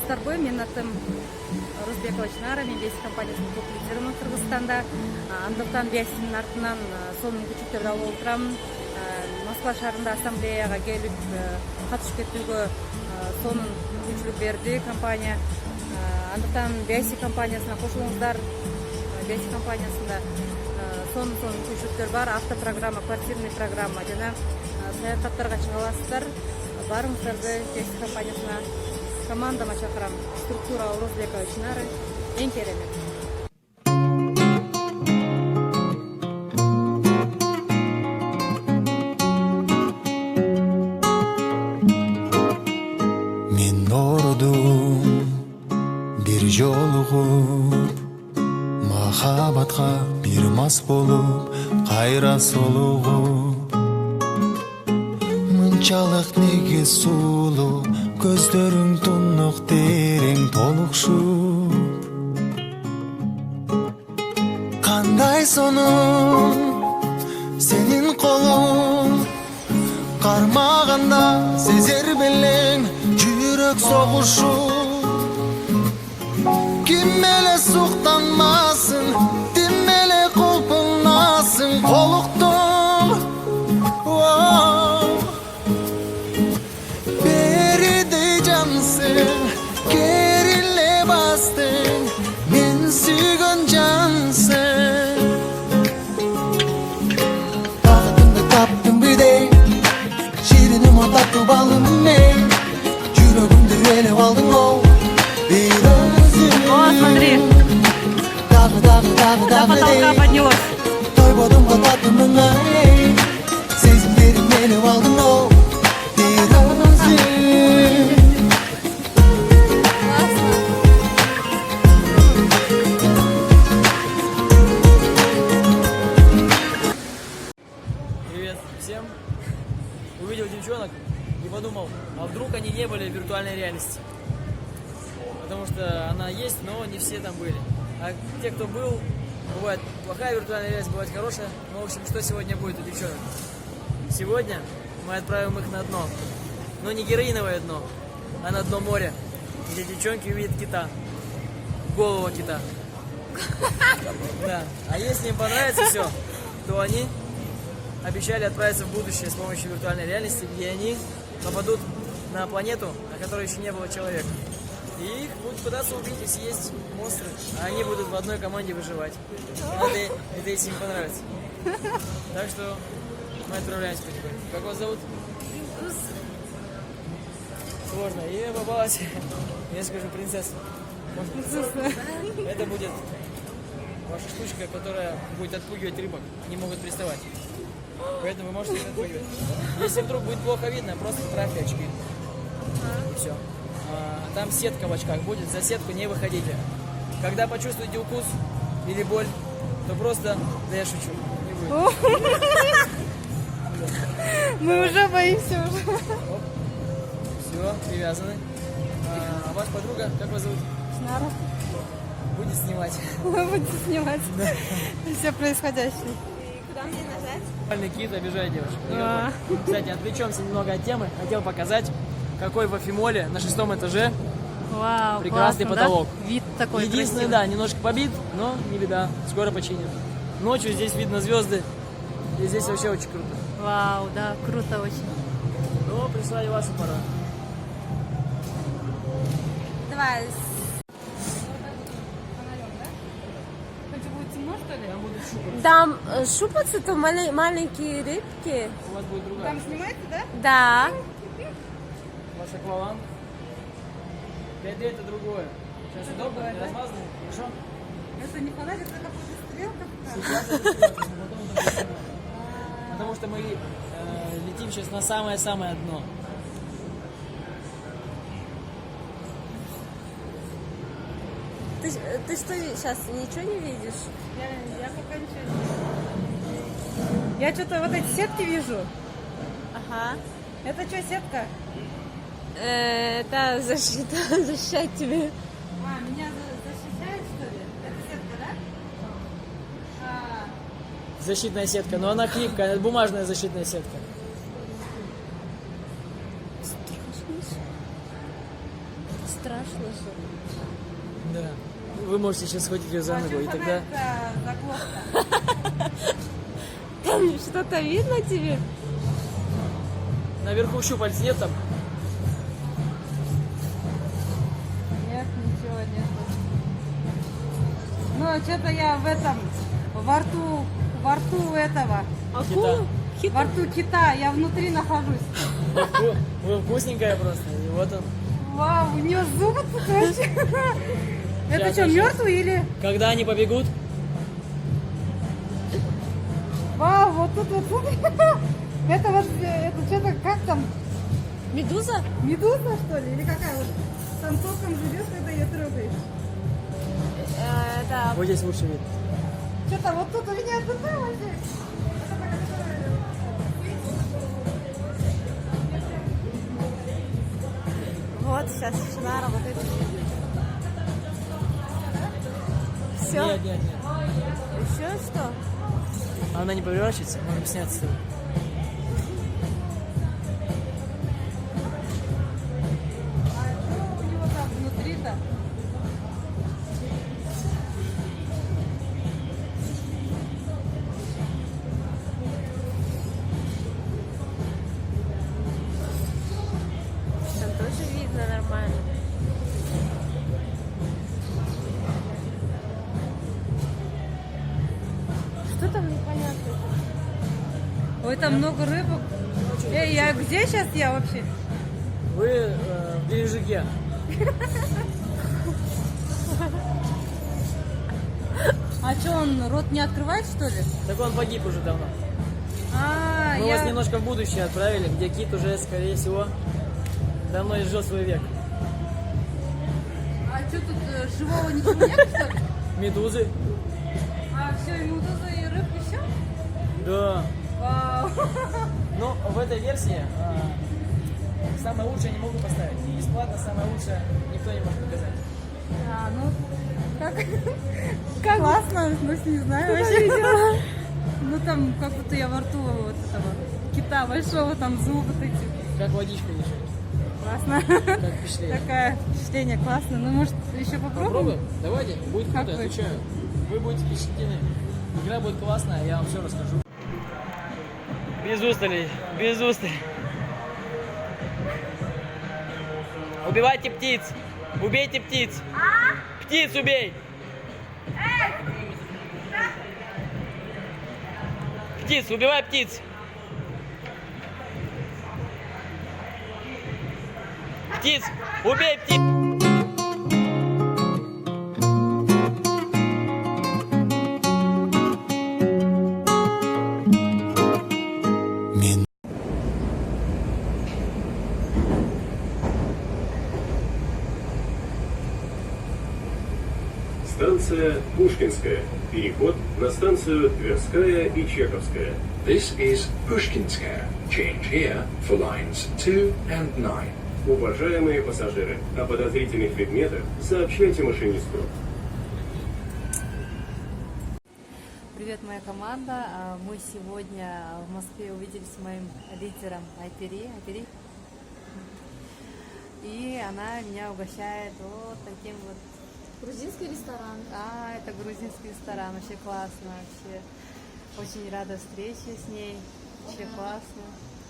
саламатсыздарбы? Менин атым Розбекова Чынара, мен Бесик компаниясынын топ лидерімін Кыргызстанда. Андыктан Бесиктин артынан сонун мүмкүнчүлүктөрдү алып отурам. Москва шаарында ассамблеяга келип катышып кетүүгө сонун мүмкүнчүлүк берди компания. Андыктан Бесик компаниясына кошулуңуздар. Бесик компаниясында сонун мүмкүнчүлүктөр бар. Автопрограмма, квартирный программа жана саякаттарга чыга аласыздар. Барыңыздарды Бесик компаниясына командама чакырам. Структура Розбекова Чынара эң керемет. Мен орудум бир жолугуп, махабатка бир мас болуп, кайра солугуп. Мынчалык неге сулуу, көздөрүң тунук терең толукшуп. Кандай сонун сенин колуң, кармаганда сезер белең жүрөк согушуп. Ким эле суктанмасын, ким эле колпунасын колуктум. Бериде жансың, кериле бастың, мен сүйгөн жансың. Багытымды таптым бирдей, шириnim татуу балым мен. Жүрөгүмдү ээлеп алдың оу, бир өзүң. О, смотри, до потолка поднялось. Тойбодум го татымыңа, сезимдерим ээлеп алдың оу, бир өзүң. Привет всем! Увидел девчонок и подумал, а вдруг они не были в виртуальной реальности? Потому что она есть, но не все там были. А те, кто был, бывает плохая виртуальная реальность, бывает хорошая. Ну, в общем, что сегодня будет у девчонок? Сегодня мы отправим их на дно. Но не героиновое дно, а на дно моря, где девчонки увидят кита. Голову кита. Да. А если им понравится все, то они обещали отправиться в будущее с помощью виртуальной реальности, где они попадут на планету, на которой еще не было человека. И их будут пытаться убить и съесть монстры, а они будут в одной команде выживать. Это если им понравится. Так что мы отправляемся потихоньку. Как вас зовут? Сложно. И попалась, я скажу, принцесса. Это будет ваша штучка, которая будет отпугивать рыбок. Они могут приставать. Поэтому вы можете их отпугивать. Если вдруг будет плохо видно, просто трафьте очки. И все. Там сетка в очках будет, за сетку не выходите. Когда почувствуете укус или боль, то просто, да я шучу, не будет. Мы уже боимся уже. Все, привязаны. А ваша подруга, как вас зовут? Чынара. Будет снимать. Вы будете снимать все происходящее. Куда мне нажать? Нормальный кит обижает девушек. Кстати, отвлечемся немного от темы. Хотел показать, какой в Афимоле на 6 этаже Вау, прекрасный классно, потолок. да? Вид такой Единственное, красивый. да, немножко побит, но не беда, скоро починят. Ночью здесь видно звезды, и здесь вообще очень круто. Вау, да, круто очень. Ну, пришла и ваша пора. Давай. Там будут шупаться. Там шупаться, то маленькие рыбки. У вас будет другая. Там снимается, да? Да. Ваш акваланг. 5D это другое. Сейчас удобно, не размазано, хорошо? Это не фонарик, это какая-то стрелка. Сейчас это стрелка, но потом это будет нормально. Потому что мы летим сейчас на самое-самое дно. Ты что, сейчас ничего не видишь? Я пока ничего не вижу. Я что-то вот эти сетки вижу. Ага. Это что, сетка? Это защищать тебе. А, меня защищает, что ли? Это сетка, да? Защитная сетка, но она хлипкая, это бумажная защитная сетка. страшно же. Да. Вы можете сейчас схватить ее за ногу, и тогда... Там что-то видно тебе? Наверху щупальц нет там? Нет, ничего нет. Ну, что-то я в этом, во рту этого, Акула? во рту кита, я внутри нахожусь. Вы вкусненькая просто, и вот он. Вау, у нее зубы тут вообще. Это Сейчас, что, сейчас. мертвый или? Когда они побегут, Вау, вот тут вот, смотри. Это вот, это что-то, как там, Медуза? медуза, что ли? Или какая вот? Там током живешь, когда ее трогаешь. Это вот здесь лучше видно. Что-то вот тут у меня зубы вообще. вот сейчас начинаю работать. Все? Нет, нет, нет. Еще что? Она не поворачивается, можем сняться с тобой. У него там внутри-то. Там тоже видно нормально. Что там непонятно? Ой, там много рыбок. Эй, я где сейчас я вообще? Вы в бережке. А что, он рот не открывает, что ли? Так он погиб уже давно. А, Мы я... вас немножко в будущее отправили, где кит уже, скорее всего, давно изжил свой век. А что тут, живого ничего нет, что ли? Медузы? А, все, и медуза, и рыбки, все? Да. Вау. Но в этой версии самое лучшее не могу поставить. Бесплатно самое лучшее никто не может показать. А, ну, как классно, ну, не знаю вообще. Ну, там, как будто я во рту вот этого кита большого, там зубы вот эти. Как водичка лежит. Классно. Как впечатление. Такое впечатление классно. Ну, может, еще попробуем? Попробуем? Давайте, будет Как круто, вы? отвечаю. Вы будете впечатлены. Игра будет классная, я вам все расскажу. Без устали, без устали. Убивайте птиц! Убейте птиц! Птиц убей! Птиц, убивай птиц! Птиц, убей птиц! Станция Пушкинская. Переход на станцию Тверская и Чеховская. This is Pushkinskaya. Change here for lines 2 and 9. Уважаемые пассажиры, о подозрительных предметах сообщайте машинисту. Привет, моя команда. Мы сегодня в Москве увиделись с моим лидером Айтери. И она меня угощает вот таким вот. Грузинский ресторан. Это грузинский ресторан. Вообще классно. Вообще очень рада встрече с ней. Вообще классно.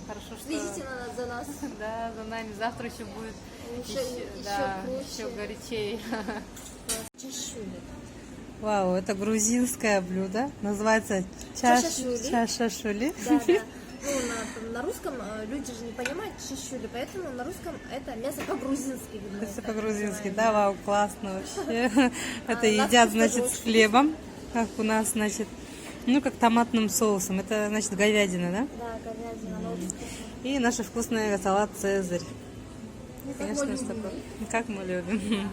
Хорошо, что... Следите за нас. Да, за нами. Завтра еще будет Еще да, круче. еще горячее. Чешули. Вау, это грузинское блюдо. Называется Чашашули. чашашули. Да, да. Ну, на русском люди же не понимают чешули, поэтому на русском это мясо по-грузински. видно, Это так по-грузински, называемое. да, вау, классно вообще. Это на едят, вкус значит, тоже с очень хлебом, как у нас, значит, ну, как томатным соусом. Это, значит, говядина, да? Да, говядина, она очень вкусная. И наша вкусная салат «Цезарь». Ну, как Конечно, мы что любим. такое. Как мы любим.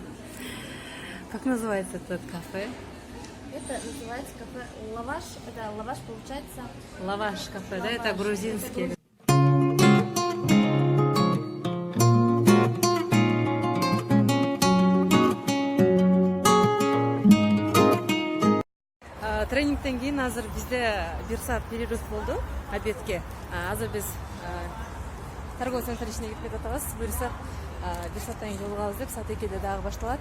Как называется этот кафе? Это называется кафе лаваш. Это лаваш получается. Лаваш кафе, да? Это Лаваш. грузинский. Тренингтен кейін азыр бізде 1 саат перерыв болды обедке. Азыр біз торговый центр ішіне кетіп жатабыз. Бұйырса бир сааттан кийин жолугабыз деп саат 2-де дагы башталат.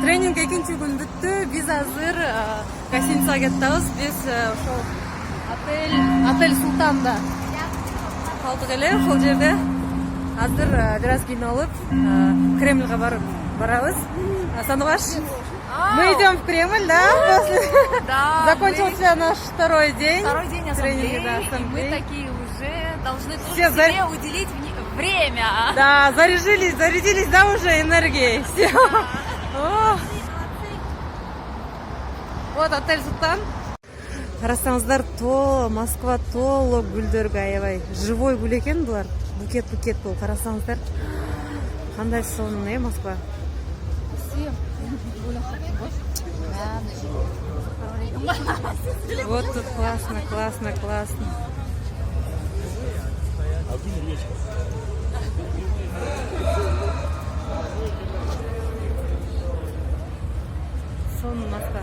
Тренинг экинчи күн бүттү. Биз азыр гостиницага кетебиз. Биз ошол отель Султанда калдык эле. Ошол жерде азыр бир аз кийинип Кремльге барабыз. Сандугаш, мы идем в Кремль, да? Да. Закончился наш второй день. Второй день ассамблеи, тренинга, и мы такие уже должны тут Все себе уделить время. Да, зарядились, да, уже энергией. Все. Вот отель Султан. Карасаңыздар, Москва толық гүлдөргө аябай. Живой гүл экен булар. Букет болуп карасаңыздар. Кандай сонун, Москва. Вот тут классно. Сонун Москва.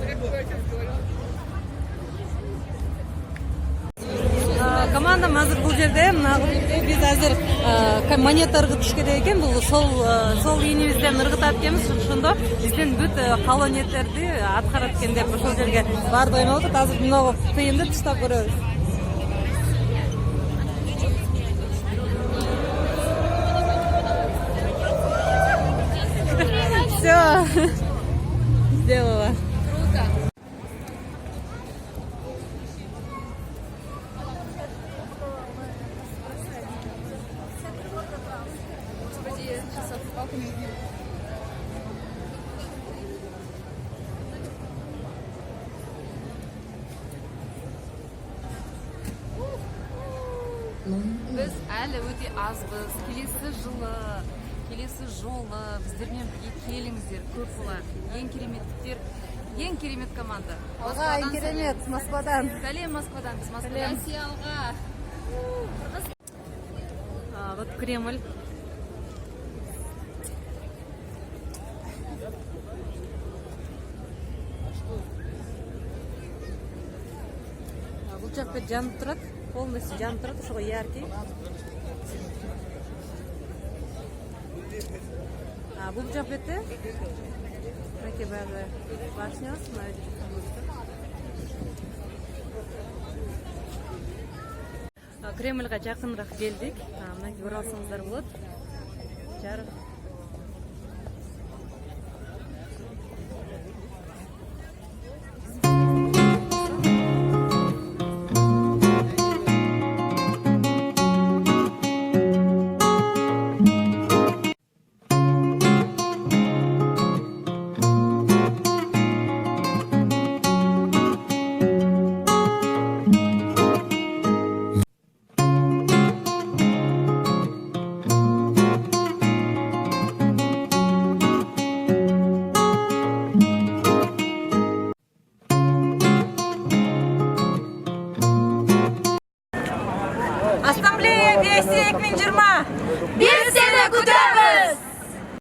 Командам азыр бул жерде, биз азыр монета ыргытыш керек экен. Бул сол ийинибизден ыргытат экенбиз. Ошондо бизден бүт калоо ниеттерди аткарат экен деп ошол жерге барды ойноп атат. Азыр мына тыйынды таштап көрөбүз. Все. Сделала. Біз әлі өте азбыз. Келесі жолы біздермен бірге келіңіздер, көп болады. Ең кереметтіктер, ең керемет команда. Алға, ең керемет Москвадан. Сәлем Москвадан, біз Москвадан. Россияға. Вот Кремль. Бул жакта жанып турат, полностью жанып турат, ошого яркий. Бул жак бетте мынакей баягы башня, Кремльга жакыныраак келдик. Мынакей көрө алсаңыздар болот. Жарык